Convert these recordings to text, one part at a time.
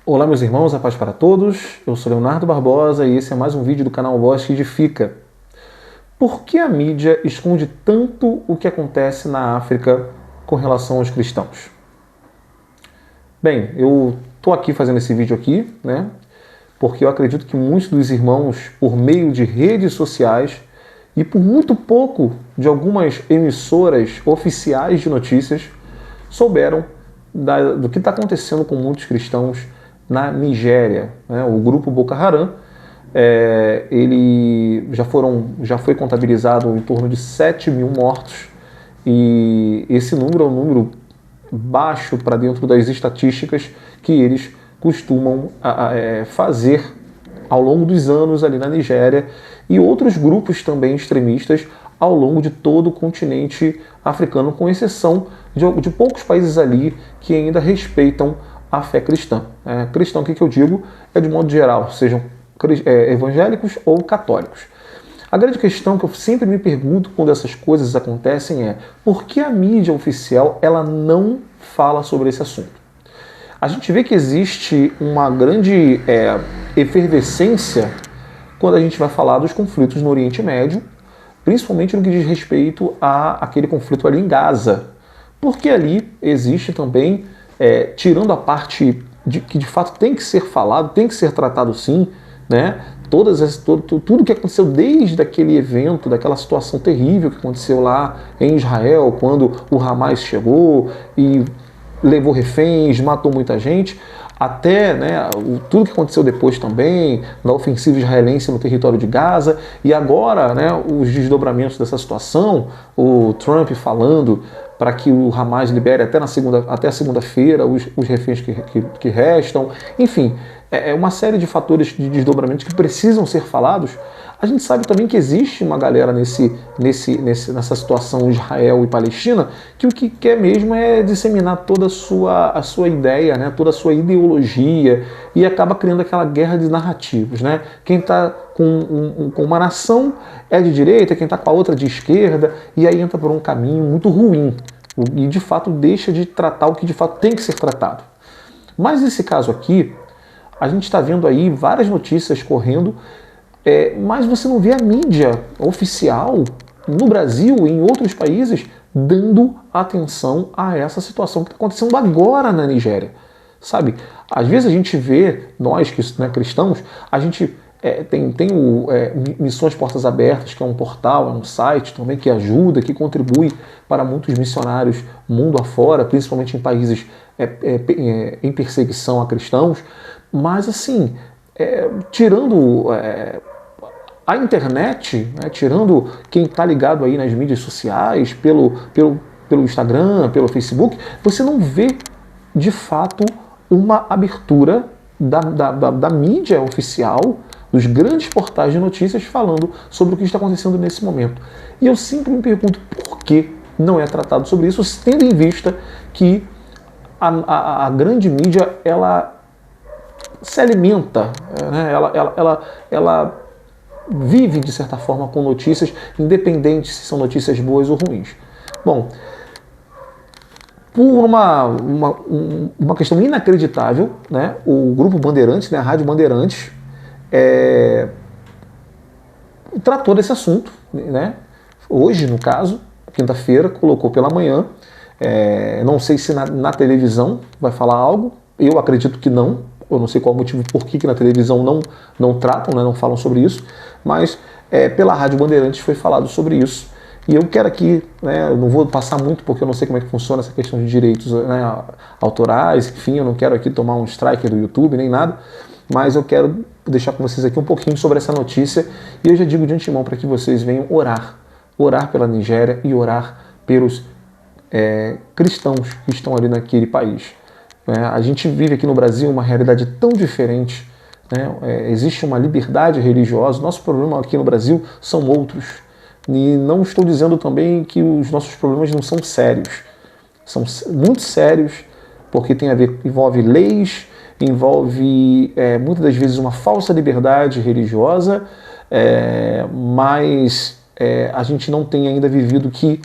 Olá meus irmãos, a paz para todos, eu sou Leonardo Barbosa e esse é mais um vídeo do canal Voz que Edifica. Por que a mídia esconde tanto o que acontece na África com relação aos cristãos? Bem, eu estou aqui fazendo esse vídeo aqui, né? Porque eu acredito que muitos dos irmãos, por meio de redes sociais e por muito pouco de algumas emissoras oficiais de notícias, souberam do que está acontecendo com muitos cristãos na Nigéria, né? O grupo Boko Haram, ele já foi contabilizado em torno de 7 mil mortos, e esse número é um número baixo para dentro das estatísticas que eles costumam fazer ao longo dos anos ali na Nigéria, e outros grupos também extremistas ao longo de todo o continente africano, com exceção de poucos países ali que ainda respeitam a fé cristã. Cristão, o que eu digo, é de modo geral, sejam evangélicos ou católicos. A grande questão que eu sempre me pergunto quando essas coisas acontecem é: por que a mídia oficial ela não fala sobre esse assunto? A gente vê que existe uma grande efervescência quando a gente vai falar dos conflitos no Oriente Médio, principalmente no que diz respeito àquele conflito ali em Gaza, porque ali existe também, tirando a parte que de fato tem que ser falado, tem que ser tratado sim, né? Tudo que aconteceu desde aquele evento, daquela situação terrível que aconteceu lá em Israel, quando o Hamas chegou e levou reféns, matou muita gente, até, né, tudo que aconteceu depois também, na ofensiva israelense no território de Gaza, e agora, né, os desdobramentos dessa situação, o Trump falando para que o Hamas libere até a segunda-feira os reféns que restam. Enfim, é uma série de fatores de desdobramentos que precisam ser falados. A gente sabe também que existe uma galera nessa situação Israel e Palestina que o que quer mesmo é disseminar toda a sua ideia, né, toda a sua ideologia, e acaba criando aquela guerra de narrativos, né? Quem está com uma nação é de direita, quem está com a outra de esquerda, e aí entra por um caminho muito ruim e de fato deixa de tratar o que de fato tem que ser tratado. Mas nesse caso aqui, a gente está vendo aí várias notícias correndo, mas você não vê a mídia oficial no Brasil e em outros países dando atenção a essa situação que está acontecendo agora na Nigéria. Sabe, às vezes a gente vê, nós que, né, cristãos, a gente tem o Missões Portas Abertas, que é um portal, é um site também que ajuda, que contribui para muitos missionários mundo afora, principalmente em países em perseguição a cristãos. Mas assim, tirando a internet, né, tirando quem está ligado aí nas mídias sociais, pelo Instagram, pelo Facebook, você não vê de fato uma abertura da mídia oficial, dos grandes portais de notícias falando sobre o que está acontecendo nesse momento. E eu sempre me pergunto por que não é tratado sobre isso, tendo em vista que a grande mídia, ela se alimenta, né? Ela vive de certa forma com notícias, independente se são notícias boas ou ruins. Bom, por uma questão inacreditável, né, o Grupo Bandeirantes, né, a Rádio Bandeirantes, tratou desse assunto, né, hoje, no caso, quinta-feira, colocou pela manhã. Não sei se na televisão vai falar algo, eu acredito que não. Eu não sei qual o motivo por que na televisão não tratam, né, não falam sobre isso, mas pela Rádio Bandeirantes foi falado sobre isso. E eu quero aqui, né, eu não vou passar muito porque eu não sei como é que funciona essa questão de direitos, né, autorais, enfim, eu não quero aqui tomar um strike do YouTube nem nada, mas eu quero deixar com vocês aqui um pouquinho sobre essa notícia, e eu já digo de antemão para que vocês venham orar pela Nigéria e orar pelos cristãos que estão ali naquele país. A gente vive aqui no Brasil uma realidade tão diferente, né? Existe uma liberdade religiosa. Nosso problema aqui no Brasil são outros. E não estou dizendo também que os nossos problemas não são sérios. São muito sérios, porque envolve leis, envolve muitas das vezes uma falsa liberdade religiosa, mas a gente não tem ainda vivido que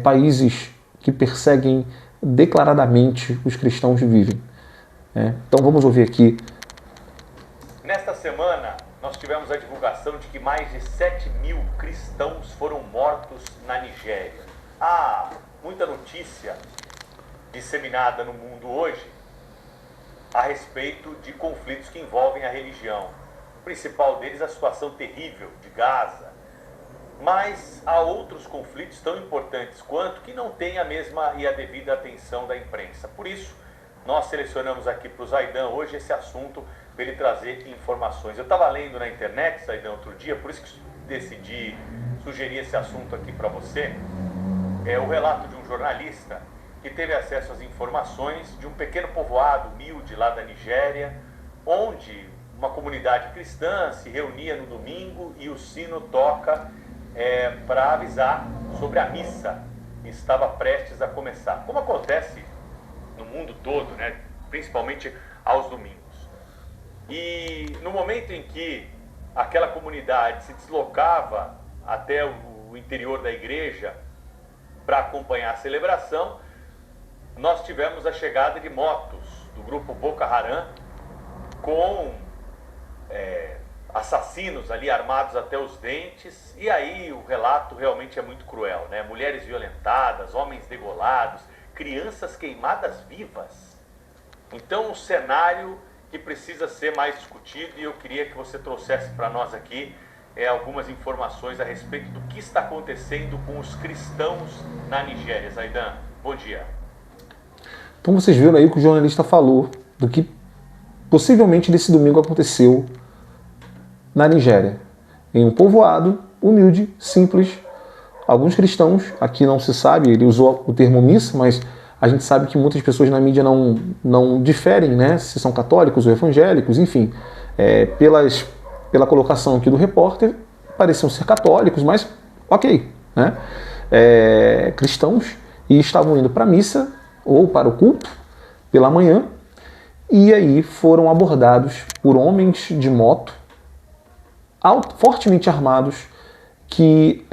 países que perseguem declaradamente os cristãos vivem. né? Então vamos ouvir aqui. Nesta semana, nós tivemos a divulgação de que mais de 7.000 cristãos foram mortos na Nigéria. Há muita notícia disseminada no mundo hoje a respeito de conflitos que envolvem a religião. O principal deles é a situação terrível de Gaza. Mas há outros conflitos tão importantes quanto que não têm a mesma e a devida atenção da imprensa. Por isso, nós selecionamos aqui para o Zaidan hoje esse assunto para ele trazer informações. Eu estava lendo na internet, Zaidan, outro dia, por isso que decidi sugerir esse assunto aqui para você. É o relato de um jornalista que teve acesso às informações de um pequeno povoado humilde lá da Nigéria, onde uma comunidade cristã se reunia no domingo e o sino toca para avisar sobre a missa que estava prestes a começar. Como acontece no mundo todo, né? Principalmente aos domingos. E no momento em que aquela comunidade se deslocava até o interior da igreja para acompanhar a celebração, nós tivemos a chegada de motos do grupo Boko Haram com assassinos ali armados até os dentes, e aí o relato realmente é muito cruel, né? Mulheres violentadas, homens degolados, crianças queimadas vivas. Então, um cenário que precisa ser mais discutido, e eu queria que você trouxesse para nós aqui algumas informações a respeito do que está acontecendo com os cristãos na Nigéria. Zaidan, bom dia. Então vocês viram aí que o jornalista falou do que possivelmente nesse domingo aconteceu na Nigéria, em um povoado humilde, simples. Alguns cristãos, aqui não se sabe, ele usou o termo missa, mas a gente sabe que muitas pessoas na mídia não diferem, né, se são católicos ou evangélicos, enfim. Pela colocação aqui do repórter, pareciam ser católicos, mas ok, né? Cristãos, e estavam indo para a missa ou para o culto pela manhã, e aí foram abordados por homens de moto, fortemente armados, que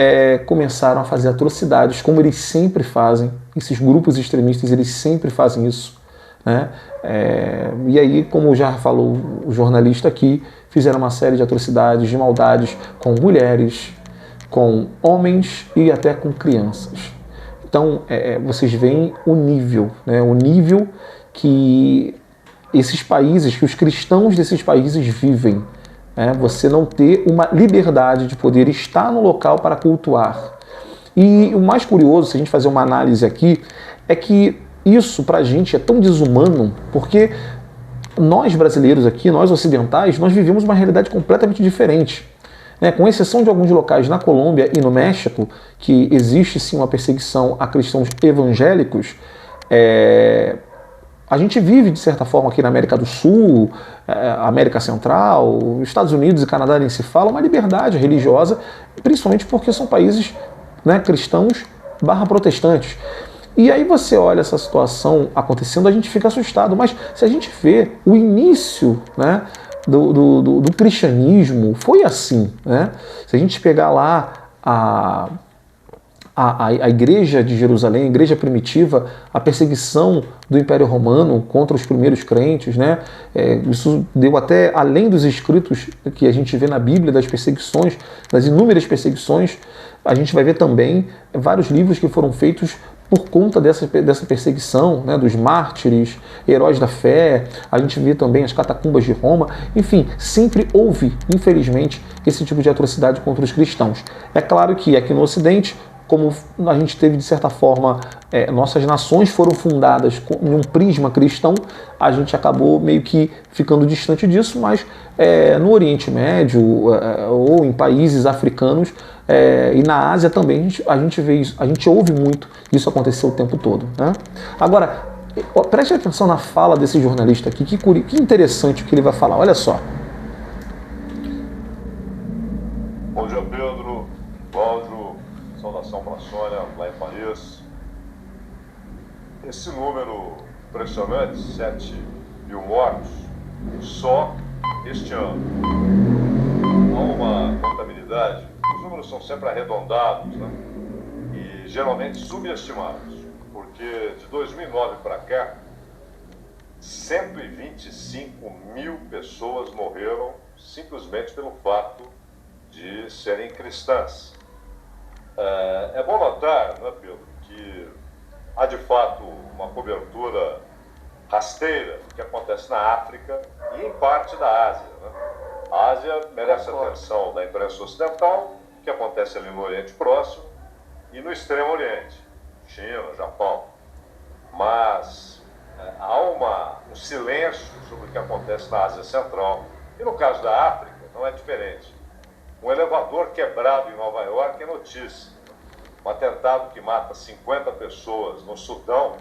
começaram a fazer atrocidades, como eles sempre fazem. Esses grupos extremistas, eles sempre fazem isso, né? E aí, como já falou o jornalista aqui, fizeram uma série de atrocidades, de maldades com mulheres, com homens e até com crianças. Então, vocês veem o nível, né? O nível que esses países, que os cristãos desses países vivem. Você não ter uma liberdade de poder estar no local para cultuar. E o mais curioso, se a gente fazer uma análise aqui, é que isso pra gente é tão desumano, porque nós brasileiros aqui, nós ocidentais, nós vivemos uma realidade completamente diferente. Com exceção de alguns locais na Colômbia e no México, que existe sim uma perseguição a cristãos evangélicos, a gente vive, de certa forma, aqui na América do Sul, América Central, Estados Unidos e Canadá nem se fala, uma liberdade religiosa, principalmente porque são países, né, cristãos / protestantes. E aí você olha essa situação acontecendo, a gente fica assustado. Mas se a gente vê o início, né, do cristianismo, foi assim, né? Se a gente pegar lá a igreja de Jerusalém, a igreja primitiva, a perseguição do Império Romano contra os primeiros crentes, né? Isso deu até além dos escritos que a gente vê na Bíblia, das perseguições, das inúmeras perseguições. A gente vai ver também vários livros que foram feitos por conta dessa perseguição, né, dos mártires, heróis da fé. A gente vê também as catacumbas de Roma. Enfim, sempre houve, infelizmente, esse tipo de atrocidade contra os cristãos. É claro que aqui no Ocidente, como a gente teve, de certa forma, nossas nações foram fundadas em um prisma cristão, a gente acabou meio que ficando distante disso, mas no Oriente Médio ou em países africanos e na Ásia também a gente vê isso, a gente ouve muito isso acontecer o tempo todo, né? Agora, preste atenção na fala desse jornalista aqui, que interessante o que ele vai falar, olha só. Bom dia, Pedro, Cláudio, saudação para a Sônia, lá em Paris. Esse número impressionante, 7.000 mortos, só este ano. Há uma contabilidade, os números são sempre arredondados, né? E geralmente subestimados, porque de 2009 para cá, 125 mil pessoas morreram simplesmente pelo fato de serem cristãs. É bom notar, né, Pedro, que há de fato uma cobertura rasteira do que acontece na África e em parte da Ásia. Né? A Ásia merece a atenção da imprensa ocidental, que acontece ali no Oriente Próximo e no Extremo Oriente, China, Japão. Mas há um silêncio sobre o que acontece na Ásia Central. E no caso da África, não é diferente. Um elevador quebrado em Nova York é notícia. Um atentado que mata 50 pessoas no Sudão,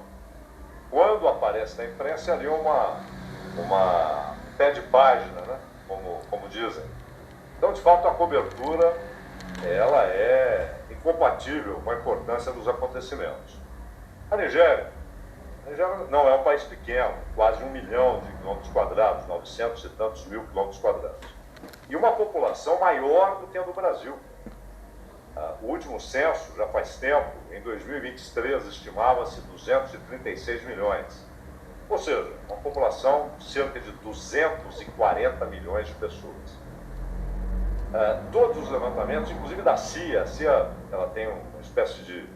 quando aparece na imprensa ali uma pé de página, né? como dizem. Então, de fato, a cobertura ela é incompatível com a importância dos acontecimentos. A Nigéria não é um país pequeno, quase 1 milhão de quilômetros quadrados, 900 e tantos mil quilômetros quadrados. E uma população maior do que a do Brasil. O último censo, já faz tempo, em 2023, estimava-se 236 milhões. Ou seja, uma população de cerca de 240 milhões de pessoas. Todos os levantamentos, inclusive da CIA, a CIA ela tem uma espécie de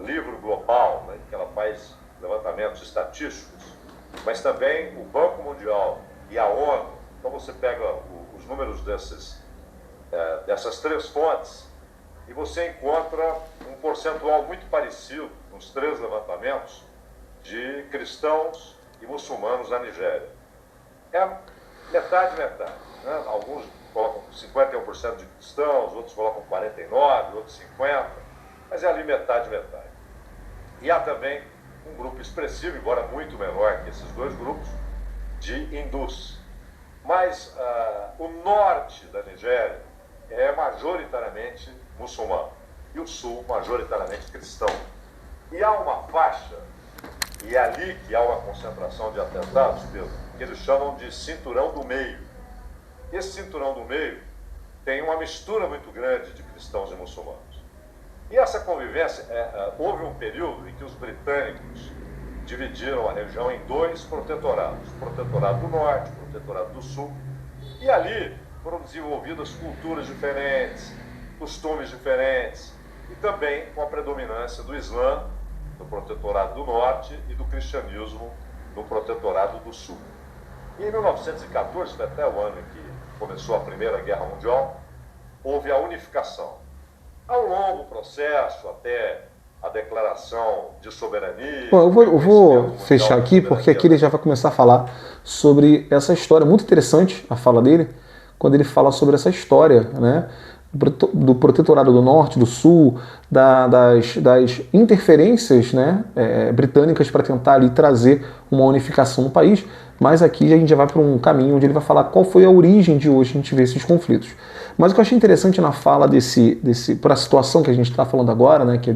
livro global, né, que ela faz levantamentos estatísticos, mas também o Banco Mundial e a ONU. Então você pega os números dessas três fontes e você encontra um percentual muito parecido nos três levantamentos de cristãos e muçulmanos na Nigéria. É metade. Né? Alguns colocam 51% de cristãos, outros colocam 49%, outros 50%, mas é ali metade. E há também um grupo expressivo, embora muito menor que esses dois grupos, de hindus. Mas o norte da Nigéria é majoritariamente muçulmano e o sul majoritariamente cristão. E há uma faixa, e é ali que há uma concentração de atentados, Pedro, que eles chamam de cinturão do meio. Esse cinturão do meio tem uma mistura muito grande de cristãos e muçulmanos. E essa convivência, houve um período em que os britânicos dividiram a região em dois protetorados, o protetorado do norte, o protetorado do sul, e ali foram desenvolvidas culturas diferentes, costumes diferentes, e também com a predominância do Islã no protetorado do norte e do cristianismo no protetorado do sul. E em 1914, foi até o ano em que começou a Primeira Guerra Mundial, houve a unificação. Há um longo processo até a declaração de soberania. Bom, eu vou fechar aqui, porque aqui ele já vai começar a falar sobre essa história. Muito interessante a fala dele, quando ele fala sobre essa história, né, do protetorado do norte, do sul, das interferências, né, britânicas para tentar ali trazer uma unificação no país. Mas aqui a gente já vai para um caminho onde ele vai falar qual foi a origem de hoje a gente ver esses conflitos. Mas o que eu achei interessante na fala para a situação que a gente está falando agora, né, que é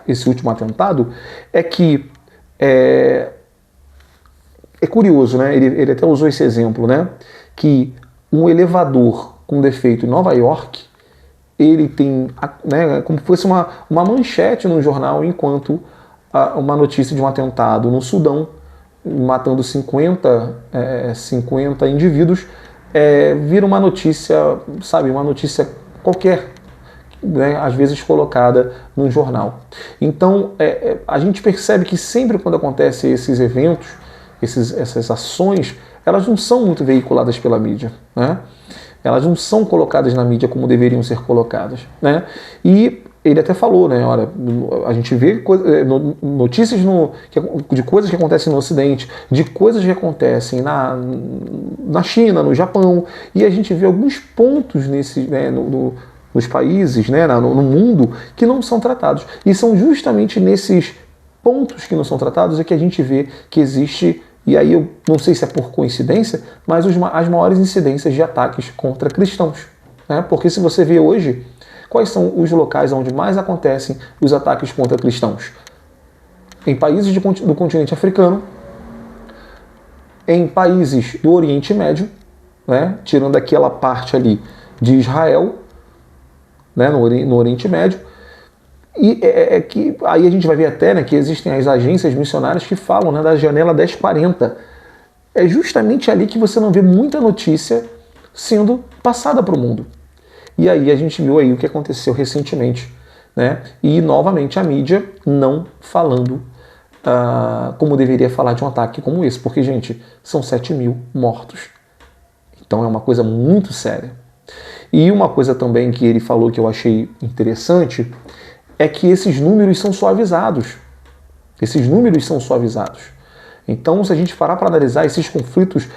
esse último atentado, é que é curioso, né, ele até usou esse exemplo, né, que um elevador com defeito em Nova York, ele tem, né, como se fosse uma manchete no jornal, enquanto uma notícia de um atentado no Sudão, matando 50 indivíduos, vira uma notícia, sabe, uma notícia qualquer, né, às vezes colocada no jornal. Então, a gente percebe que sempre quando acontecem esses eventos, essas ações, elas não são muito veiculadas pela mídia, né? Elas não são colocadas na mídia como deveriam ser colocadas, né? E ele até falou, né? Olha, a gente vê notícias de coisas que acontecem no Ocidente, de coisas que acontecem na China, no Japão, e a gente vê alguns pontos nos países, né, no mundo, que não são tratados. E são justamente nesses pontos que não são tratados é que a gente vê que existe, e aí eu não sei se é por coincidência, mas as maiores incidências de ataques contra cristãos, né? Porque se você vê hoje, quais são os locais onde mais acontecem os ataques contra cristãos? Em países do continente africano, em países do Oriente Médio, né, tirando aquela parte ali de Israel, né, no Oriente Médio, e que aí a gente vai ver até, né, que existem as agências missionárias que falam, né, da janela 1040, é justamente ali que você não vê muita notícia sendo passada para o mundo. E aí a gente viu aí o que aconteceu recentemente, né? E novamente a mídia não falando como deveria falar de um ataque como esse, porque, gente, são 7.000 mortos. Então é uma coisa muito séria. E uma coisa também que ele falou que eu achei interessante é que esses números são suavizados. Esses números são suavizados. Então, se a gente parar para analisar esses conflitos,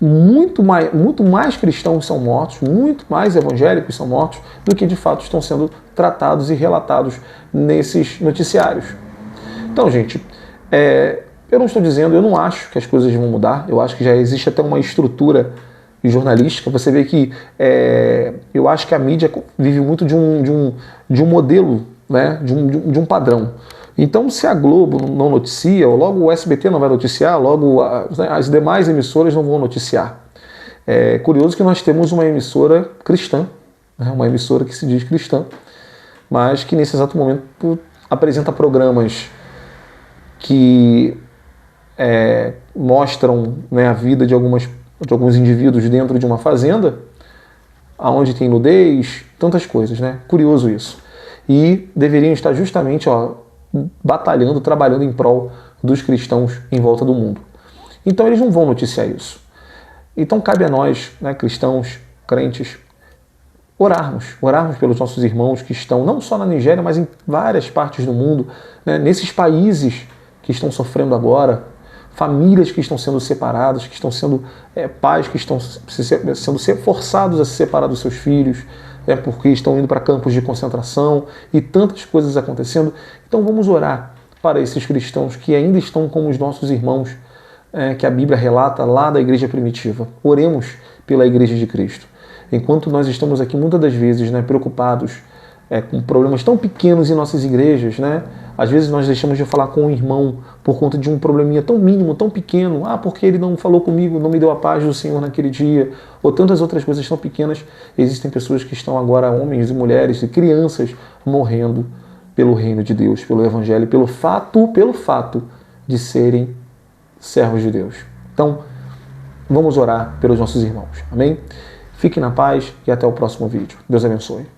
muito mais cristãos são mortos, muito mais evangélicos são mortos do que de fato estão sendo tratados e relatados nesses noticiários. Então, gente, eu não estou dizendo, eu não acho que as coisas vão mudar, eu acho que já existe até uma estrutura jornalística. Você vê que eu acho que a mídia vive muito de um modelo, né, de um padrão. Então, se a Globo não noticia, ou logo o SBT não vai noticiar, logo as demais emissoras não vão noticiar. É curioso que nós temos uma emissora cristã, né, uma emissora que se diz cristã, mas que nesse exato momento apresenta programas que mostram, né, a vida de alguns indivíduos dentro de uma fazenda, onde tem nudez, tantas coisas, né? Curioso isso. E deveriam estar justamente batalhando, trabalhando em prol dos cristãos em volta do mundo. Então eles não vão noticiar isso. Então cabe a nós, né, cristãos, crentes, orarmos pelos nossos irmãos que estão não só na Nigéria, mas em várias partes do mundo, né, nesses países que estão sofrendo agora, famílias que estão sendo separadas, que estão sendo pais que estão sendo forçados a se separar dos seus filhos, porque estão indo para campos de concentração e tantas coisas acontecendo. Então vamos orar para esses cristãos que ainda estão como os nossos irmãos, que a Bíblia relata lá da igreja primitiva. Oremos pela igreja de Cristo. Enquanto nós estamos aqui muitas das vezes, né, preocupados com problemas tão pequenos em nossas igrejas, né? Às vezes nós deixamos de falar com o irmão por conta de um probleminha tão mínimo, tão pequeno. Porque ele não falou comigo, não me deu a paz do Senhor naquele dia. Ou tantas outras coisas tão pequenas. Existem pessoas que estão agora, homens e mulheres e crianças, morrendo pelo reino de Deus, pelo Evangelho, pelo fato de serem servos de Deus. Então, vamos orar pelos nossos irmãos. Amém? Fiquem na paz e até o próximo vídeo. Deus abençoe.